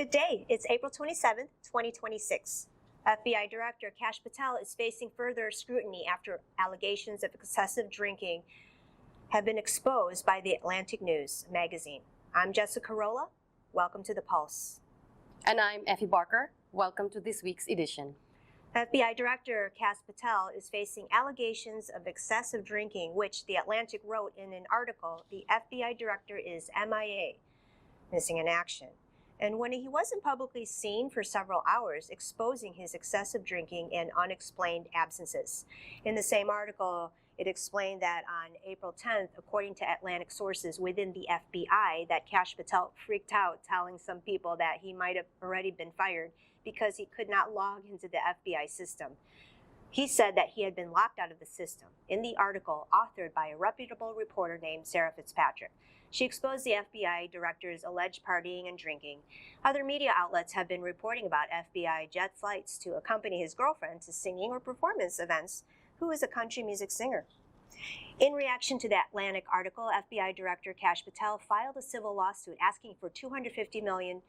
Good day. It's April 27th, 2026. FBI Director Kash Patel is facing further scrutiny after allegations of excessive drinking have been exposed by the Atlantic News magazine. I'm Jessica Rolla. Welcome to The Pulse. And I'm Effie Barker. Welcome to this week's edition. FBI Director Kash Patel is facing allegations of excessive drinking, which The Atlantic wrote in an article. The FBI Director is MIA, missing in action. And when he wasn't publicly seen for several hours, exposing his excessive drinking and unexplained absences. In the same article, it explained that on April 10th, according to Atlantic sources within the FBI, that Kash Patel freaked out, telling some people that he might have already been fired because he could not log into the FBI system. He said that he had been locked out of the system. In the article, authored by a reputable reporter named Sarah Fitzpatrick, she exposed the FBI director's alleged partying and drinking. Other media outlets have been reporting about FBI jet flights to accompany his girlfriend to singing or performance events, who is a country music singer. In reaction to the Atlantic article, FBI Director Kash Patel filed a civil lawsuit asking for $250 million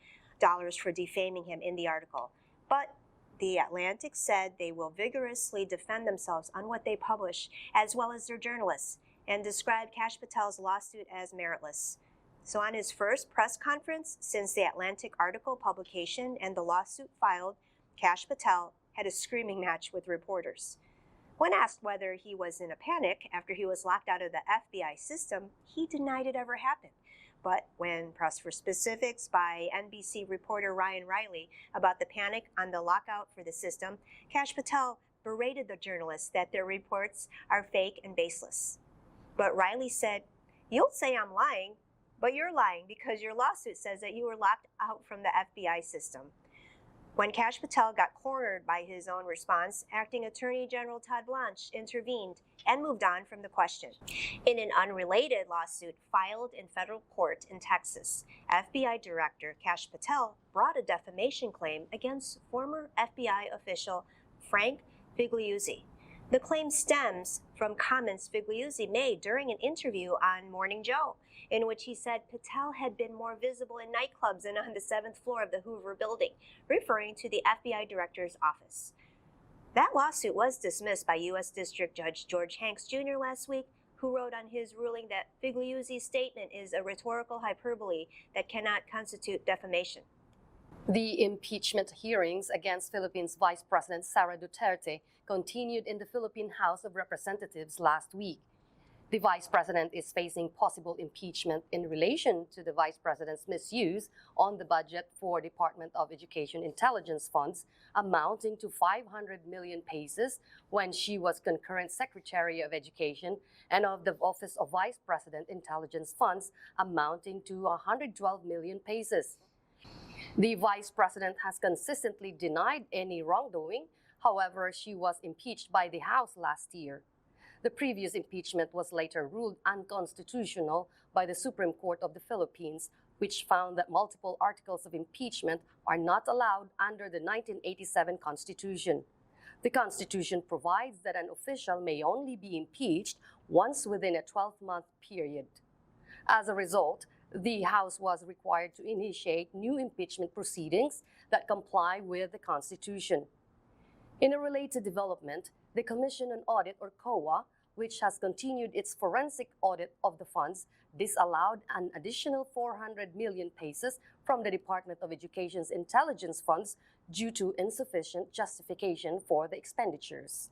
for defaming him in the article. But the Atlantic said they will vigorously defend themselves on what they publish, as well as their journalists, and described Kash Patel's lawsuit as meritless. So on his first press conference since the Atlantic article publication and the lawsuit filed, Kash Patel had a screaming match with reporters. When asked whether he was in a panic after he was locked out of the FBI system, he denied it ever happened. But when pressed for specifics by NBC reporter Ryan Riley about the panic on the lockout for the system, Kash Patel berated the journalists that their reports are fake and baseless. But Riley said, "You'll say I'm lying, but you're lying because your lawsuit says that you were locked out from the FBI system." When Kash Patel got cornered by his own response, Acting Attorney General Todd Blanche intervened and moved on from the question. In an unrelated lawsuit filed in federal court in Texas, FBI Director Kash Patel brought a defamation claim against former FBI official Frank Figliuzzi. The claim stems from comments Figliuzzi made during an interview on Morning Joe, in which he said Patel had been more visible in nightclubs and on the 7th floor of the Hoover building, referring to the FBI director's office. That lawsuit was dismissed by U.S. District Judge George Hanks Jr. last week, who wrote on his ruling that Figliuzzi's statement is a rhetorical hyperbole that cannot constitute defamation. The impeachment hearings against Philippines Vice President Sara Duterte continued in the Philippine House of Representatives last week. The Vice President is facing possible impeachment in relation to the Vice President's misuse on the budget for Department of Education intelligence funds amounting to 500 million pesos when she was concurrent Secretary of Education, and of the Office of Vice President Intelligence Funds amounting to 112 million pesos. The Vice President has consistently denied any wrongdoing. However, she was impeached by the House last year. The previous impeachment was later ruled unconstitutional by the Supreme Court of the Philippines, which found that multiple articles of impeachment are not allowed under the 1987 Constitution. The Constitution provides that an official may only be impeached once within a 12-month period. As a result, the House was required to initiate new impeachment proceedings that comply with the Constitution. In a related development, the Commission on Audit, or COA, which has continued its forensic audit of the funds, disallowed an additional 400 million pesos from the Department of Education's intelligence funds due to insufficient justification for the expenditures.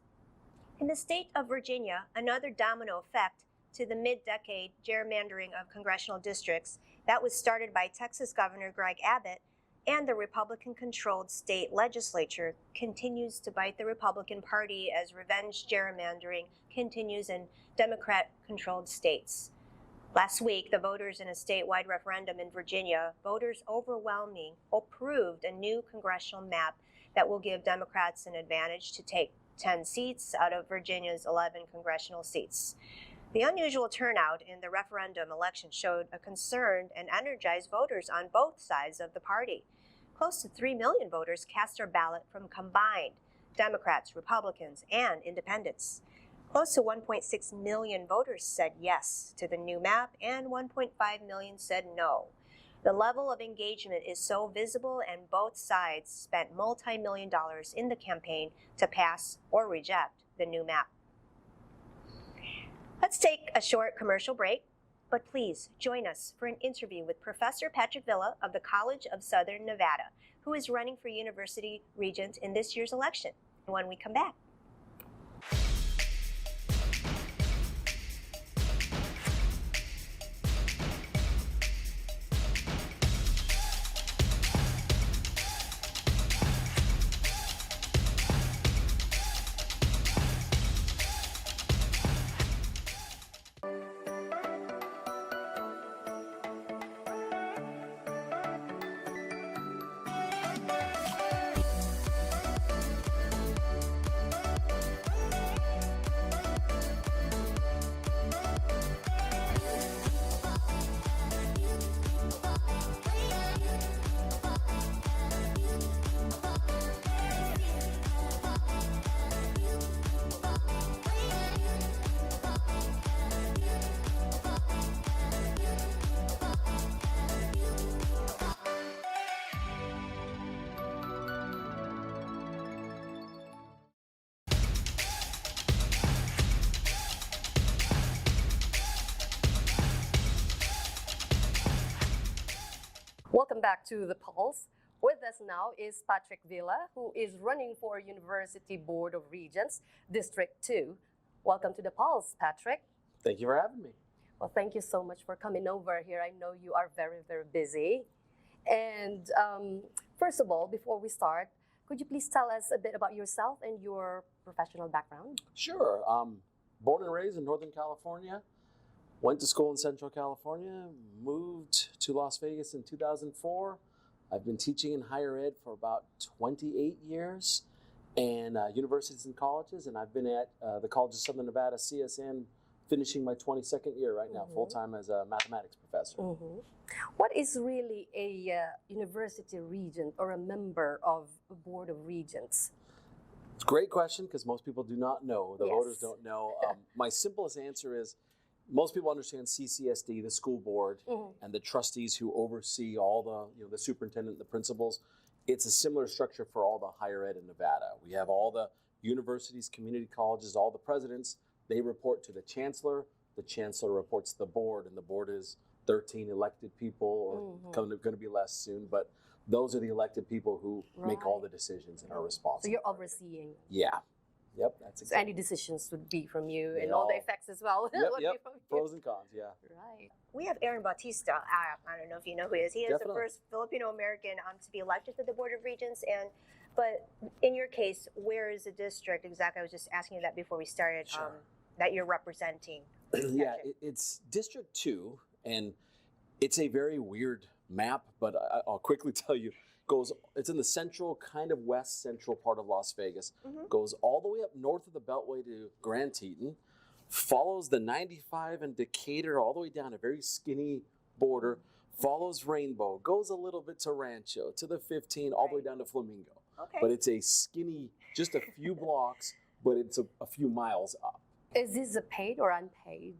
In the state of Virginia, another domino effect to the mid-decade gerrymandering of congressional districts that was started by Texas Governor Greg Abbott and the Republican-controlled state legislature continues to bite the Republican Party as revenge gerrymandering continues in Democrat-controlled states. Last week, the voters in a statewide referendum in Virginia, voters overwhelmingly approved a new congressional map that will give Democrats an advantage to take 10 seats out of Virginia's 11 congressional seats. The unusual turnout in the referendum election showed a concerned and energized voters on both sides of the party. Close to 3 million voters cast their ballot from combined Democrats, Republicans, and independents. Close to 1.6 million voters said yes to the new map, and 1.5 million said no. The level of engagement is so visible, and both sides spent multi-million dollars in the campaign to pass or reject the new map. Let's take a short commercial break, but please join us for an interview with Professor Patrick Villa of the College of Southern Nevada, who is running for University Regent in this year's election, when we come back. Welcome back to The Pulse. With us now is Patrick Villa, who is running for University Board of Regents, District 2. Welcome to The Pulse, Patrick. Thank you for having me. Well, thank you so much for coming over here. I know you are very, very busy. And first of all, before we start, could you please tell us a bit about yourself and your professional background? Sure. Born and raised in Northern California. Went to school in Central California, moved to Las Vegas in 2004. I've been teaching in higher ed for about 28 years and universities and colleges, and I've been at the College of Southern Nevada, CSN, finishing my 22nd year right now, full-time as a mathematics professor. What is really a university regent or a member of the Board of Regents? It's a great question because most people do not know. The Yes. voters don't know. My simplest answer is most people understand CCSD, the school board, and the trustees who oversee all the superintendent, the principals. It's a similar structure for all the higher ed in Nevada. We have all the universities, community colleges, all the presidents. They report to the chancellor reports to the board, and the board is 13 elected people, or going to be less soon, but those are the elected people who make all the decisions and are responsible. So you're overseeing. Yeah. Yep, that's So exactly. any decisions would be from you, They and all the all- effects as well. would be Yep. from you. Pros and cons, yeah. Right. We have Aaron Bautista. I don't know if you know who he is. He is the Definitely. first Filipino-American to be elected to the Board of Regents. But in your case, where is the district exactly? I was just asking you that before we started, Sure. that you're representing. Yeah, it's District 2, and it's a very weird map, but I'll quickly tell you. It's in the central, kind of west central part of Las Vegas, goes all the way up north of the Beltway to Grand Teton, follows the 95 and Decatur all the way down a very skinny border, follows Rainbow, goes a little bit to Rancho, to the 15, all the way down to Flamingo. Okay. But it's a skinny, just a few blocks, but it's a few miles up. Is this a paid or unpaid?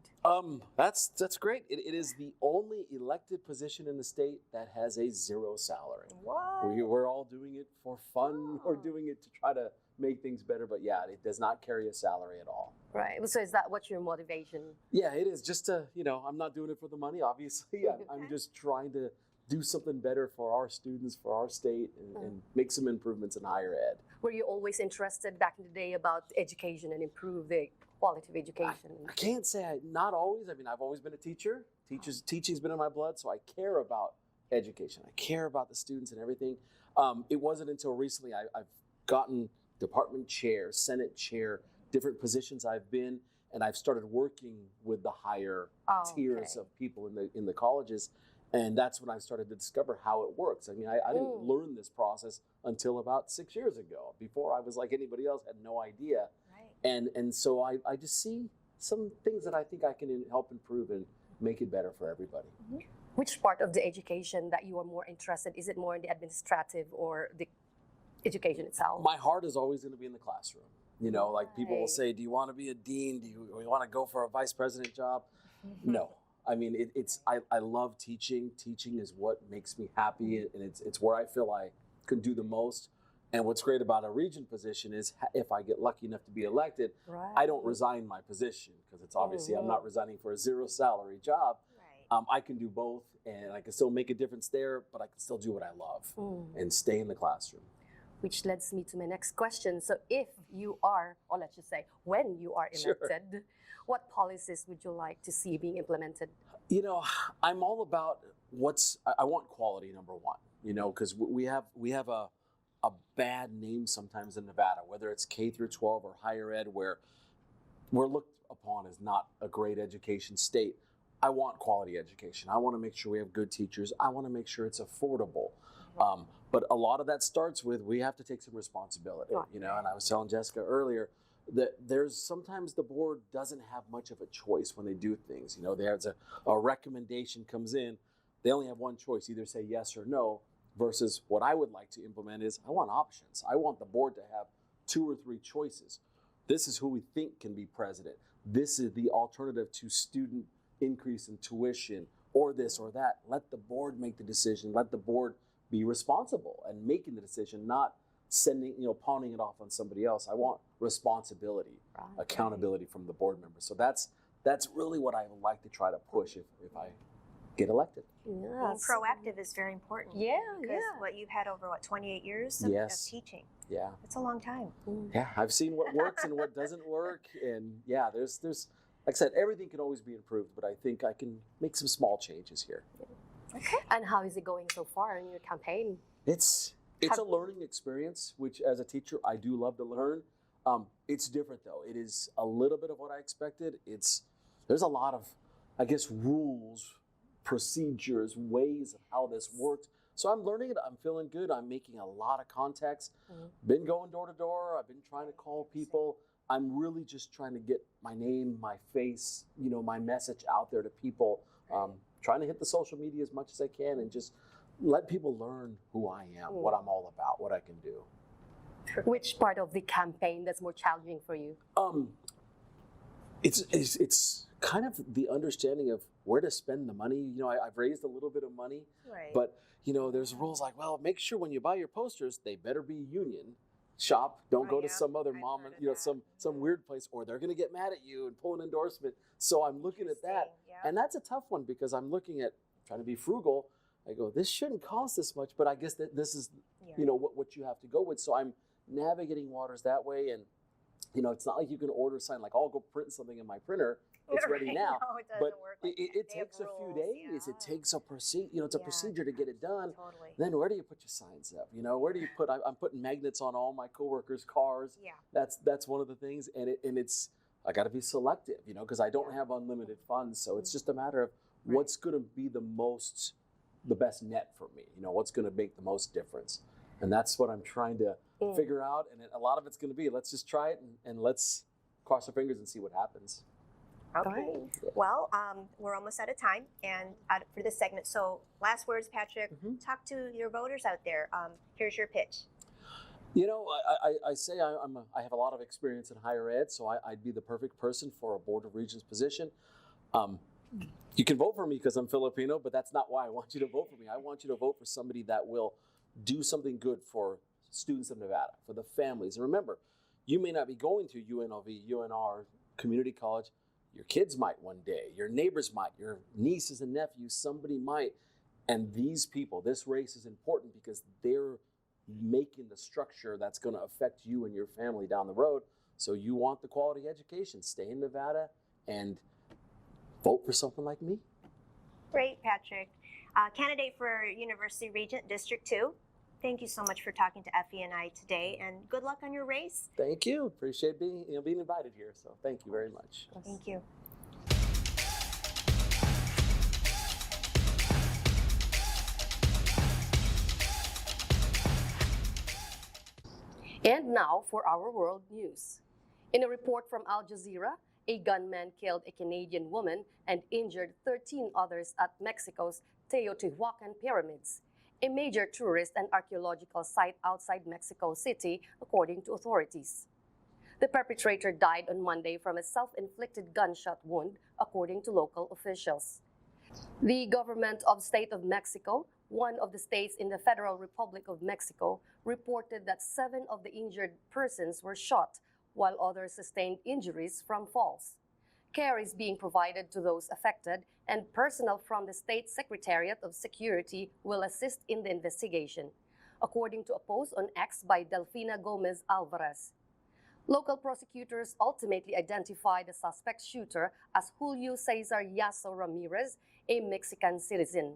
That's great. It is the only elected position in the state that has a zero salary. What? We're all doing it for fun. We're Oh. doing it to try to make things better, but yeah, it does not carry a salary at all. Right. So is that what's your motivation? Yeah, it is just to, I'm not doing it for the money, obviously. I'm just trying to do something better for our students, for our state, and make some improvements in higher ed. Were you always interested back in the day about education and improve the quality of education? I can't say not always. I mean, I've always been a teacher. Teaching's been in my blood, so I care about education. I care about the students and everything. It wasn't until recently I've gotten department chair, Senate chair, different positions I've been, and I've started working with the higher tiers of people in the colleges. And that's when I started to discover how it works. I mean, I didn't learn this process until about 6 years ago. Before I was like anybody else, had no idea. Right. And so I just see some things that I think I can help improve and make it better for everybody. Which part of the education that you are more interested? Is it more in the administrative or the education itself? My heart is always going to be in the classroom. Like people will Right. say, do you want to be a dean? Do you want to go for a vice president job? No. I mean, I love teaching. Teaching is what makes me happy, and it's where I feel I can do the most. And what's great about a regent position is if I get lucky enough to be elected, Right. I don't resign my position because it's obviously I'm not resigning for a zero salary job. Right. I can do both, and I can still make a difference there, but I can still do what I love Mm. and stay in the classroom. Which leads me to my next question. So if you are, or let's just say, when you are Sure. elected, what policies would you like to see being implemented? You know, I'm all about I want quality, number one, you know, because we have a bad name sometimes in Nevada, whether it's K through 12 or higher ed, where we're looked upon as not a great education state. I want quality education. I want to make sure we have good teachers. I want to make sure it's affordable. But a lot of that starts with we have to take some responsibility, Right. you know. And I was telling Jessica earlier that there's sometimes the board doesn't have much of a choice when they do things. You know, there's a recommendation comes in, they only have one choice, either say yes or no. Versus what I would like to implement is I want options. I want the board to have 2 or 3 choices. This is who we think can be president. This is the alternative to student increase in tuition or this or that. Let the board make the decision. Let the board be responsible and making the decision, not sending, pawning it off on somebody else. I want responsibility, Right. accountability from the board members. So that's really what I would like to try to push if I get elected. Being Yes. proactive is very important. Yeah, Because yeah. what you've had over 28 years of Yes. teaching. Yeah. It's a long time. Mm. Yeah, I've seen what works and what doesn't work, and yeah, there's like I said, everything can always be improved, but I think I can make some small changes here. And how is it going so far in your campaign? It's a learning experience, which as a teacher I do love to learn. It's different though. It is a little bit of what I expected. There's a lot of, I guess, rules, procedures, ways of how this works. So I'm learning it. I'm feeling good. I'm making a lot of contacts. Been going door to door. I've been trying to call people. I'm really just trying to get my name, my face, my message out there to people. Trying to hit the social media as much as I can and just let people learn who I am, what I'm all about, what I can do. Which part of the campaign that's more challenging for you? It's kind of the understanding of where to spend the money. I've raised a little bit of money, Right. but there's rules like, well, make sure when you buy your posters, they better be union shop. Don't Oh, go to yeah. some other I've mom heard and of that. some weird place, or they're gonna get mad at you and pull an endorsement. So I'm looking at that, Interesting, yeah. and that's a tough one because I'm looking at trying to be frugal. I go, this shouldn't cost this much, but I guess that this is Yeah. what you have to go with. So I'm navigating waters that way, and it's not like you can order sign like I'll go print something in my printer. It's ready Right. now. No, it doesn't But work like it that. They have takes a few rules, days. yeah. It takes a procedure. It's a Yeah, procedure to get it done. Totally. Then where do you put your signs up? Where do you put? I'm putting magnets on all my coworkers' cars. Yeah. That's one of the things, and it's I got to be selective, because I don't have unlimited funds. So it's just a matter of Right. what's going to be the best net for me. What's going to make the most difference, and that's what I'm trying to figure out. And a lot of it's going to be let's just try it and let's cross our fingers and see what happens. Okay. Well, we're almost out of time and for this segment. So last words, Patrick. Talk to your voters out there. Here's your pitch. I say I have a lot of experience in higher ed, so I'd be the perfect person for a Board of Regents position. You can vote for me because I'm Filipino, but that's not why I want you to vote for me. I want you to vote for somebody that will do something good for students of Nevada, for the families. And remember, you may not be going to UNLV, UNR, community college. Your kids might one day, your neighbors might, your nieces and nephews, somebody might. And these people, this race is important because they're making the structure that's going to affect you and your family down the road. So you want the quality education, stay in Nevada and vote for someone like me. Great, Patrick. Candidate for University Regent District 2. Thank you so much for talking to Effie and I today, and good luck on your race. Thank you. Appreciate being invited here. So thank you very much. Thank you. And now for our world news. In a report from Al Jazeera, a gunman killed a Canadian woman and injured 13 others at Mexico's Teotihuacan pyramids, a major tourist and archaeological site outside Mexico City, according to authorities. The perpetrator died on Monday from a self-inflicted gunshot wound, according to local officials. The government of State of Mexico, one of the states in the Federal Republic of Mexico, reported that 7 of the injured persons were shot, while others sustained injuries from falls. Care is being provided to those affected, and personnel from the State Secretariat of Security will assist in the investigation, according to a post on X by Delfina Gomez Alvarez. Local prosecutors ultimately identified the suspect shooter as Julio Cesar Yasso Ramirez, a Mexican citizen.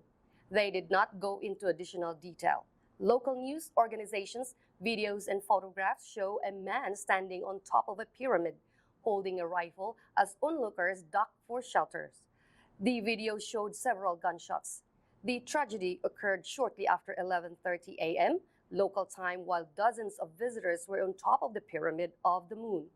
They did not go into additional detail. Local news organizations, videos, and photographs show a man standing on top of a pyramid, holding a rifle as onlookers duck for shelters. The video showed several gunshots. The tragedy occurred shortly after 11:30 a.m. local time, while dozens of visitors were on top of the Pyramid of the Moon.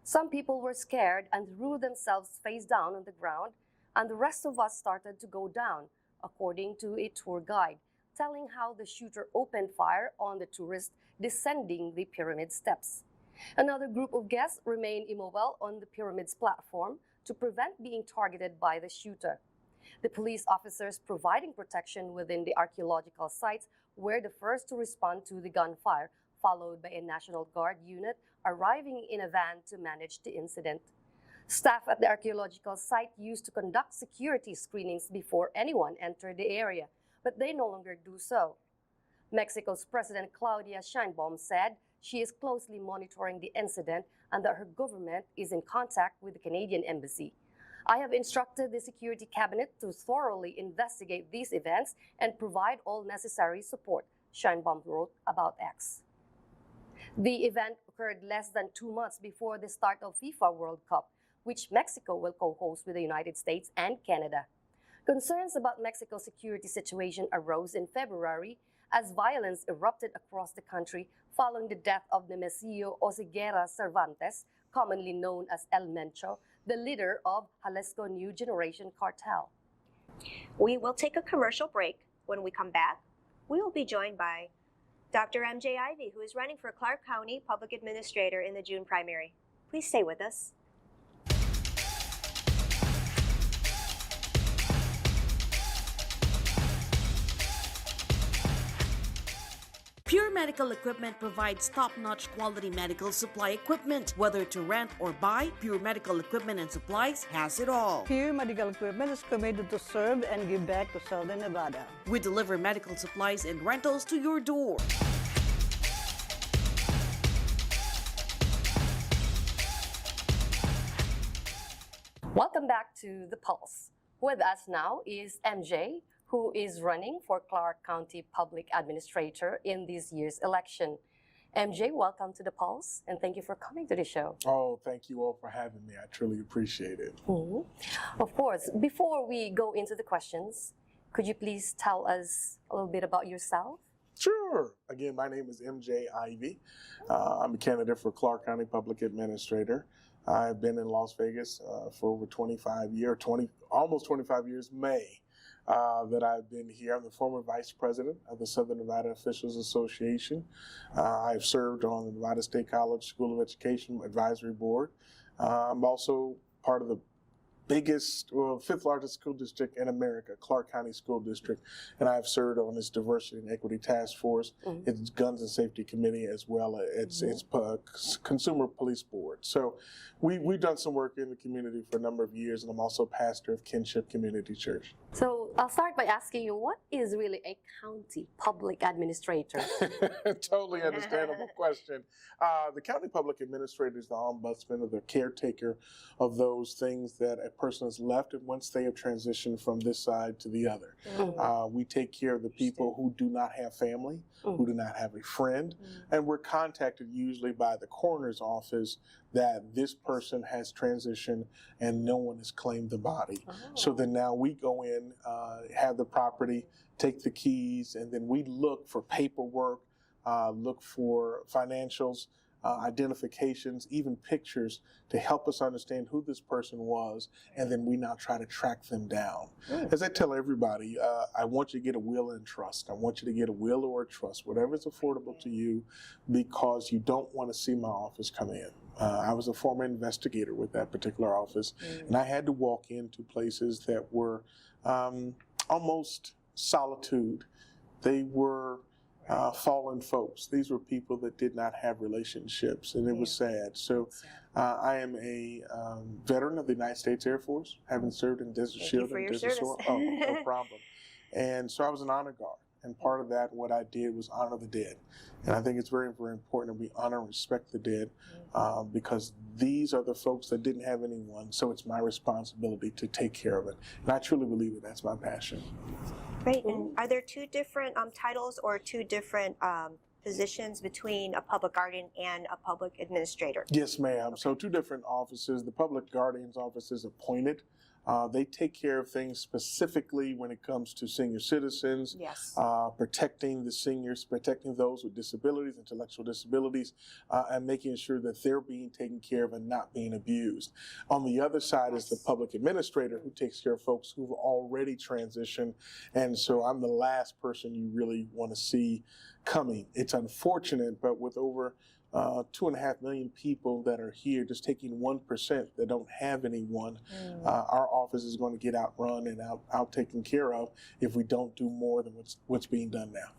Some people were scared and threw themselves face down on the ground, and the rest of us started to go down, according to a tour guide, telling how the shooter opened fire on the tourists descending the pyramid steps. Another group of guests remained immobile on the pyramid's platform to prevent being targeted by the shooter. The police officers providing protection within the archaeological sites were the first to respond to the gunfire, followed by a National Guard unit arriving in a van to manage the incident. Staff at the archaeological site used to conduct security screenings before anyone entered the area, but they no longer do so. Mexico's President Claudia Sheinbaum said she is closely monitoring the incident and that her government is in contact with the Canadian Embassy. I have instructed the Security Cabinet to thoroughly investigate these events and provide all necessary support, Sheinbaum wrote about X. The event occurred less than 2 months before the start of FIFA World Cup, which Mexico will co-host with the United States and Canada. Concerns about Mexico's security situation arose in February as violence erupted across the country following the death of Nemesio Oseguera Cervantes, commonly known as El Mencho, the leader of Jalisco New Generation Cartel. We will take a commercial break. When we come back, we will be joined by Dr. MJ Ivey, who is running for Clark County Public Administrator in the June primary. Please stay with us. Pure Medical Equipment provides top-notch quality medical supply equipment. Whether to rent or buy, Pure Medical Equipment and Supplies has it all. Pure Medical Equipment is committed to serve and give back to Southern Nevada. We deliver medical supplies and rentals to your door. Welcome back to The Pulse. With us now is MJ, who is running for Clark County Public Administrator in this year's election. MJ, welcome to The Pulse, and thank you for coming to the show. Oh, thank you all for having me. I truly appreciate it. Of course. Before we go into the questions, could you please tell us a little bit about yourself? Sure. Again, my name is MJ Ivey. I'm a candidate for Clark County Public Administrator. I've been in Las Vegas for over 25 years, almost 25 years, May. That I've been here. I'm the former vice president of the Southern Nevada Officials Association. I've served on the Nevada State College School of Education Advisory Board. I'm also part of the fifth largest school district in America, Clark County School District, and I've served on its Diversity and Equity Task Force, its Guns and Safety Committee, as well as its Consumer Police Board. So we've done some work in the community for a number of years, and I'm also pastor of Kinship Community Church. So I'll start by asking you, what is really a county public administrator? Totally understandable question. The county public administrator is the ombudsman or the caretaker of those things that a person has left and once they have transitioned from this side to the other. We take care of the people who do not have family, who do not have a friend, and we're contacted usually by the coroner's office that this person has transitioned and no one has claimed the body. So then now we go in, have the property, take the keys, and then we look for paperwork, look for financials, identifications, even pictures to help us understand who this person was, and then we now try to track them down. As I tell everybody, I want you to get a will and trust. I want you to get a will or a trust, whatever is affordable to you, because you don't want to see my office come in. I was a former investigator with that particular office, and I had to walk into places that were almost solitude. They were fallen folks. These were people that did not have relationships, and it was sad. So I am a veteran of the United States Air Force, having served in Desert Thank Shield you for and your Desert service. Storm. Oh, no problem. And so I was an honor guard. And part of that, what I did was honor the dead. And I think it's very, very important that we honor and respect the dead, because these are the folks that didn't have anyone. So it's my responsibility to take care of it. And I truly believe that that's my passion. Great. And are there two different titles or two different positions between a public guardian and a public administrator? Yes, ma'am. Okay. So two different offices. The public guardian's office is appointed. They take care of things specifically when it comes to senior citizens, Yes. Protecting the seniors, protecting those with disabilities, intellectual disabilities, and making sure that they're being taken care of and not being abused. On the other side is the public administrator, who takes care of folks who've already transitioned. And so I'm the last person you really want to see coming. It's unfortunate, but with over 2.5 million people that are here, just taking 1% that don't have anyone, our office is going to get outrun and out taken care of if we don't do more than what's being done now.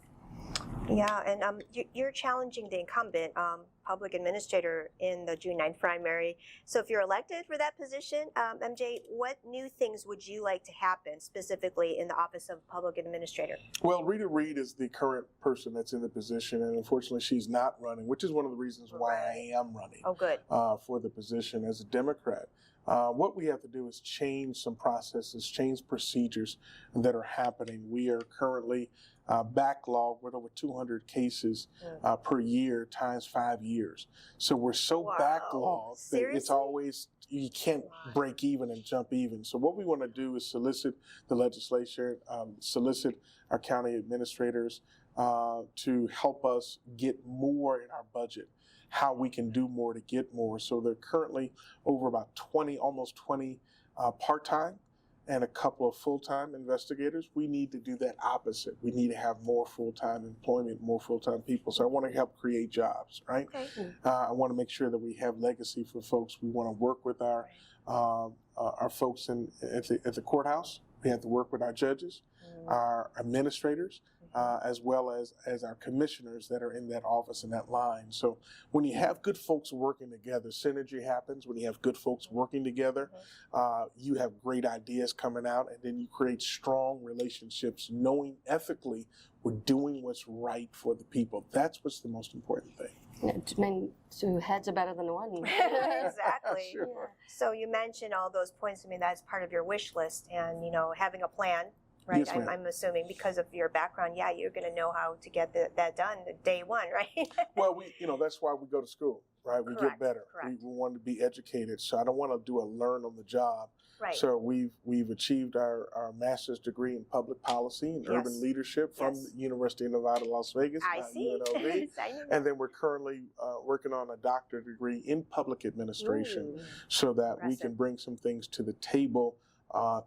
Yeah, and you're challenging the incumbent public administrator in the June 9th primary. So if you're elected for that position, MJ, what new things would you like to happen specifically in the office of public administrator? Well, Rita Reed is the current person that's in the position, and unfortunately she's not running, which is one of the reasons why I am running Oh, good. for the position as a Democrat. What we have to do is change some processes, change procedures that are happening. We are currently backlogged with over 200 cases per year times 5 years. So we're so Wow. backlogged that it's Seriously? always, you can't break even and jump even. So what we want to do is solicit the legislature, solicit our county administrators to help us get more in our budget, how we can do more to get more. So they're currently over about 20, almost 20 part-time and a couple of full-time investigators. We need to do that opposite. We need to have more full-time employment, more full-time people. So I want to help create jobs, right? Okay. I want to make sure that we have legacy for folks. We want to work with our folks at the courthouse. We have to work with our judges, our administrators, as well as our commissioners that are in that office and that line. So when you have good folks working together, synergy happens. When you have good folks working together, you have great ideas coming out, and then you create strong relationships, knowing ethically we're doing what's right for the people. That's what's the most important thing. I mean, two heads are better than one. Exactly. Sure. So you mentioned all those points. I mean, that's part of your wish list, and having a plan. Right, Yes, ma'am. I'm assuming because of your background, yeah, you're going to know how to get that done day one, right? Well, that's why we go to school, right? We Correct, get better. correct. We want to be educated. So I don't want to do a learn on the job. Right. So we've achieved our master's degree in public policy and urban Yes. leadership from Yes. the University of Nevada, Las Vegas, I see. UNLV. I knew And then we're currently working on a doctorate degree in public administration, Ooh. so that we Impressive. can bring some things to the table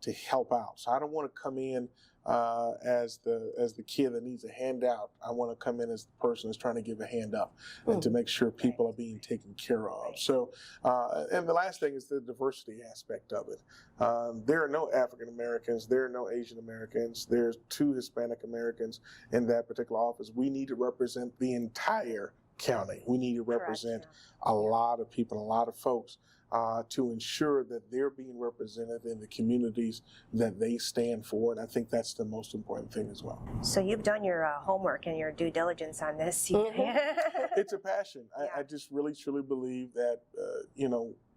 to help out. So I don't want to come in as the kid that needs a handout. I want to come in as the person that's trying to give a hand up and to make sure people are being taken care of. So, and the last thing is the diversity aspect of it. There are no African Americans, there are no Asian Americans, there's 2 Hispanic Americans in that particular office. We need to represent the entire county. We need to represent a lot of people, a lot of folks. To ensure that they're being represented in the communities that they stand for. And I think that's the most important thing as well. So you've done your homework and your due diligence on this. It's a passion. I just really, truly believe that,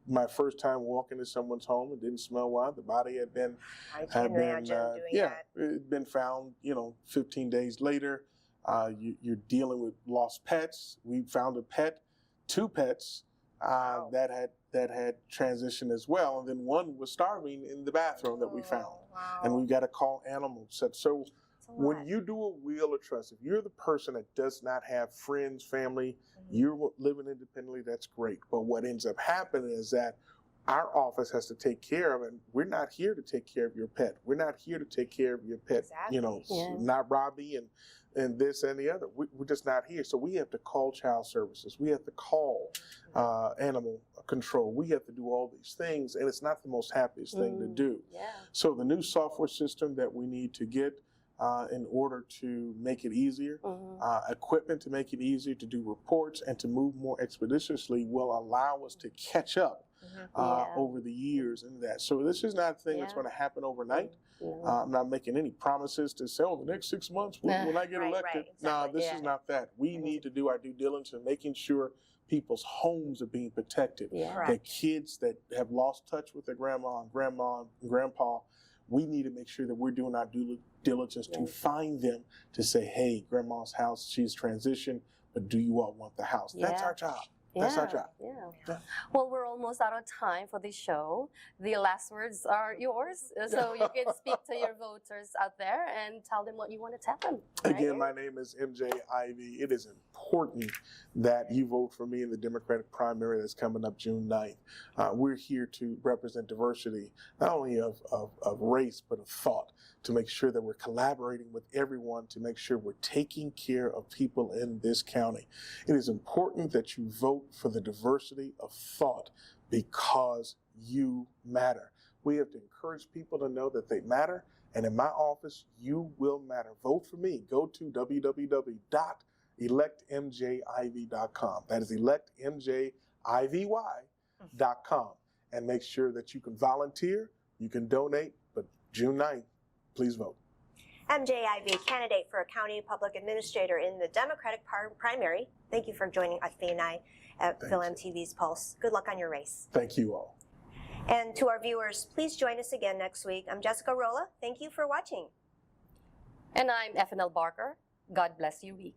my first time walking to someone's home, it didn't smell wild. The body had been, I can imagine doing that. it had been found, 15 days later. You're dealing with lost pets. We found a pet, 2 pets, Wow. that had transitioned as well, and then one was starving in the bathroom that we found, Wow. and we've got to call animals. So It's a lot. When you do a will of trust, if you're the person that does not have friends, family, you're living independently, that's great. But what ends up happening is that our office has to take care of it. We're not here to take care of your pet. We're not here to take care of your pet, Exactly. you know, Yeah. not Robbie and this and the other. We're just not here. So we have to call child services. We have to call animal control. We have to do all these things, and it's not the most happiest thing to do. Yeah. So the new software system that we need to get in order to make it easier, equipment to make it easier to do reports and to move more expeditiously will allow us to catch up Yeah. over the years and that. So this is not a thing that's Yeah. going to happen overnight. Yeah. I'm not making any promises to say, oh, the next 6 months when I get Right, elected. right, No, exactly. this Yeah. is not that. We need to do our due diligence in making sure people's homes are being protected. Yeah. Correct. The kids that have lost touch with their grandma and grandpa, we need to make sure that we're doing our due diligence to Right. find them to say, hey, grandma's house, she's transitioned, but do you all want the house? That's Yeah. our job. That's our Yeah, job. yeah. Yeah. Well, we're almost out of time for this show. The last words are yours, so you can speak to your voters out there and tell them what you want to tell them. right? Again, my name is MJ Ivy. It is important that you vote for me in the Democratic primary that's coming up June 9th. We're here to represent diversity, not only of race, but of thought, to make sure that we're collaborating with everyone to make sure we're taking care of people in this county. It is important that you vote for the diversity of thought because you matter. We have to encourage people to know that they matter. And in my office, you will matter. Vote for me. Go to www.electmjivy.com. That is electmjivy.com. And make sure that you can volunteer, you can donate, but June 9th, please vote. MJ Ivy, candidate for a county public administrator in the Democratic primary. Thank you for joining Afi and I at Thank Phil you. MTV's Pulse. Good luck on your race. Thank you all. And to our viewers, please join us again next week. I'm Jessica Rolla. Thank you for watching. And I'm FNL Barker. God bless your week.